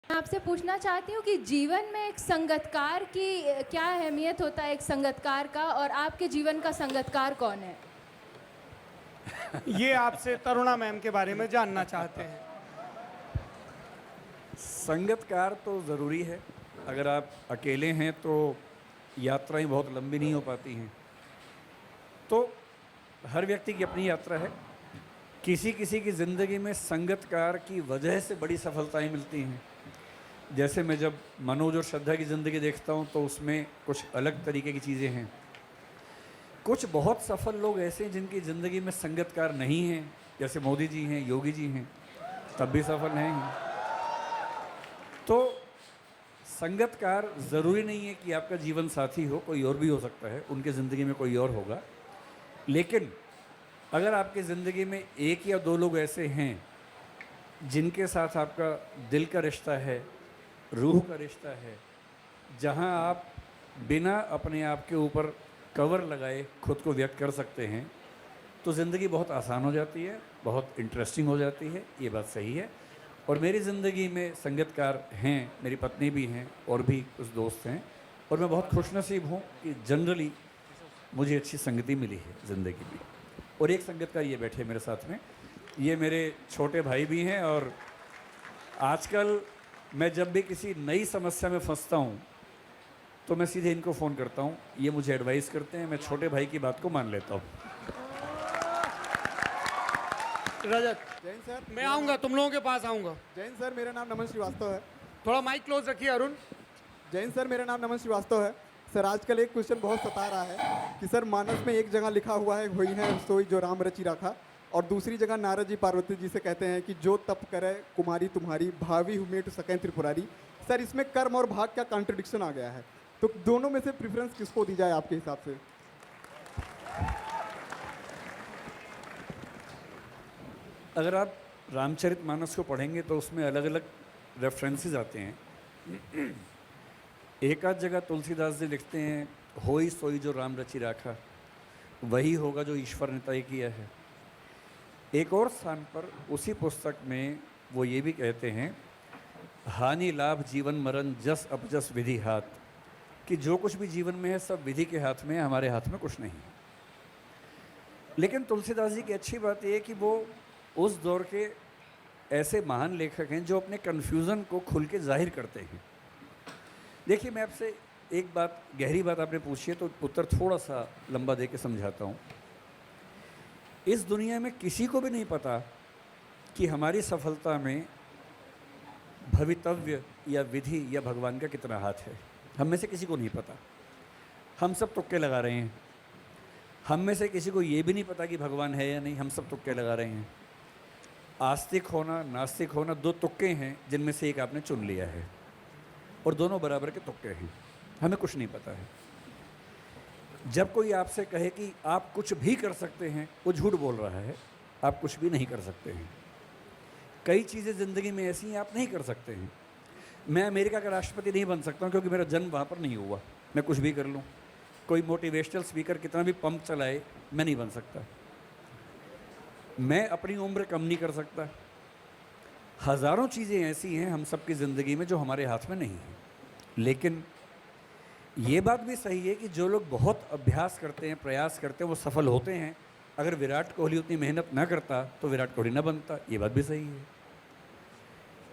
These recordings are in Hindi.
मैं आपसे पूछना चाहती हूँ कि जीवन में एक संगतकार की क्या अहमियत होता है, एक संगतकार का, और आपके जीवन का संगतकार कौन है? ये आपसे तरुणा मैम के बारे में जानना चाहते हैं। संगतकार तो ज़रूरी है। अगर आप अकेले हैं तो यात्राएं बहुत लंबी नहीं हो पाती हैं। तो हर व्यक्ति की अपनी यात्रा है। किसी किसी की ज़िंदगी में संगतकार की वजह से बड़ी सफलताएं मिलती हैं। जैसे मैं जब मनोज और श्रद्धा की ज़िंदगी देखता हूँ तो उसमें कुछ अलग तरीके की चीज़ें हैं। कुछ बहुत सफल लोग ऐसे हैं जिनकी ज़िंदगी में संगतकार नहीं हैं, जैसे मोदी जी हैं, योगी जी हैं, तब भी सफल हैं। तो संगतकार ज़रूरी नहीं है कि आपका जीवन साथी हो, कोई और भी हो सकता है, उनके ज़िंदगी में कोई और होगा। लेकिन अगर आपकी ज़िंदगी में एक या दो लोग ऐसे हैं जिनके साथ आपका दिल का रिश्ता है, रूह का रिश्ता है, जहां आप बिना अपने आप के ऊपर कवर लगाए खुद को व्यक्त कर सकते हैं, तो ज़िंदगी बहुत आसान हो जाती है, बहुत इंटरेस्टिंग हो जाती है। ये बात सही है। और मेरी ज़िंदगी में संगतकार हैं, मेरी पत्नी भी हैं और भी कुछ दोस्त हैं, और मैं बहुत खुशनसीब हूँ कि जनरली मुझे अच्छी संगति मिली है ज़िंदगी में। और एक संगतकार ये बैठे मेरे साथ में, ये मेरे छोटे भाई भी हैं। और आजकल मैं जब भी किसी नई समस्या में फंसता हूँ तो मैं सीधे इनको फ़ोन करता हूँ, ये मुझे एडवाइस करते हैं, मैं छोटे भाई की बात को मान लेता हूँ। रजत, जैन सर, मैं आऊँगा, तुम लोगों के पास आऊँगा। जैन सर, मेरा नाम नमन श्रीवास्तव है। थोड़ा माइक क्लोज रखिए अरुण। जैन सर, मेरा नाम नमन श्रीवास्तव है। सर, आजकल एक क्वेश्चन बहुत सता रहा है कि सर मानस में एक जगह लिखा हुआ है, वही है सोई जो राम रचि राखा, और दूसरी जगह नारद जी पार्वती जी से कहते हैं कि जो तप करे कुमारी तुम्हारी, भावी हुमेट सकें त्रिपुरारी। सर, इसमें कर्म और भाग का कॉन्ट्रडिक्शन आ गया है, तो दोनों में से प्रेफरेंस किसको दी जाए आपके हिसाब से? अगर आप रामचरितमानस को पढ़ेंगे तो उसमें अलग अलग रेफरेंसेस आते हैं। एक आध जगह तुलसीदास जी लिखते हैं, होई सोई जो राम रचि राखा, वही होगा जो ईश्वर ने तय किया है। एक और स्थान पर उसी पुस्तक में वो ये भी कहते हैं, हानि लाभ जीवन मरण जस अपजस विधि हाथ, कि जो कुछ भी जीवन में है सब विधि के हाथ में है, हमारे हाथ में कुछ नहीं है। लेकिन तुलसीदास जी की अच्छी बात यह है कि वो उस दौर के ऐसे महान लेखक हैं जो अपने कन्फ्यूज़न को खुल के जाहिर करते हैं। देखिए, मैं आपसे एक बात, गहरी बात आपने पूछी है तो उत्तर थोड़ा सा लंबा दे के समझाता हूँ। इस दुनिया में किसी को भी नहीं पता कि हमारी सफलता में भवितव्य या विधि या भगवान का कितना हाथ है। हम में से किसी को नहीं पता। हम सब तुक्के लगा रहे हैं। हम में से किसी को ये भी नहीं पता कि भगवान है या नहीं, हम सब तुक्के लगा रहे हैं। आस्तिक होना, नास्तिक होना, दो तुक्के हैं जिनमें से एक आपने चुन लिया है, और दोनों बराबर के तुक्के हैं। हमें कुछ नहीं पता है। जब कोई आपसे कहे कि आप कुछ भी कर सकते हैं, वो झूठ बोल रहा है। आप कुछ भी नहीं कर सकते हैं। कई चीज़ें ज़िंदगी में ऐसी हैं आप नहीं कर सकते हैं। मैं अमेरिका का राष्ट्रपति नहीं बन सकता हूँ क्योंकि मेरा जन्म वहाँ पर नहीं हुआ। मैं कुछ भी कर लूँ, कोई मोटिवेशनल स्पीकर कितना भी पंप चलाए, मैं नहीं बन सकता। मैं अपनी उम्र कम नहीं कर सकता। हज़ारों चीज़ें ऐसी हैं हम सबकी ज़िंदगी में जो हमारे हाथ में नहीं है। लेकिन ये बात भी सही है कि जो लोग बहुत अभ्यास करते हैं, प्रयास करते हैं, वो सफल होते हैं। अगर विराट कोहली उतनी मेहनत ना करता तो विराट कोहली ना बनता। ये बात भी सही है।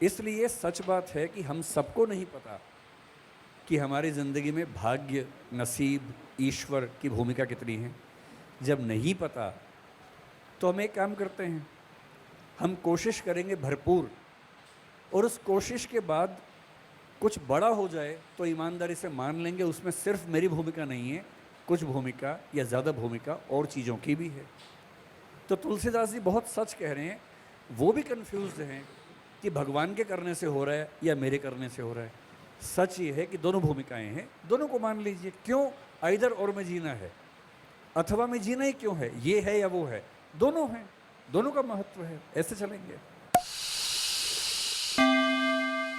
इसलिए सच बात है कि हम सबको नहीं पता कि हमारी ज़िंदगी में भाग्य, नसीब, ईश्वर की भूमिका कितनी है। जब नहीं पता तो हम एक काम करते हैं, हम कोशिश करेंगे भरपूर, और उस कोशिश के बाद कुछ बड़ा हो जाए तो ईमानदारी से मान लेंगे उसमें सिर्फ मेरी भूमिका नहीं है, कुछ भूमिका या ज़्यादा भूमिका और चीज़ों की भी है। तो तुलसीदास जी बहुत सच कह रहे हैं। वो भी कन्फ्यूज्ड हैं कि भगवान के करने से हो रहा है या मेरे करने से हो रहा है। सच ये है कि दोनों भूमिकाएं हैं, दोनों को मान लीजिए। क्यों आइदर और में जीना है, अथवा में जीना ही क्यों है, ये है या वो है, दोनों हैं, दोनों का महत्व है। ऐसे चलेंगे।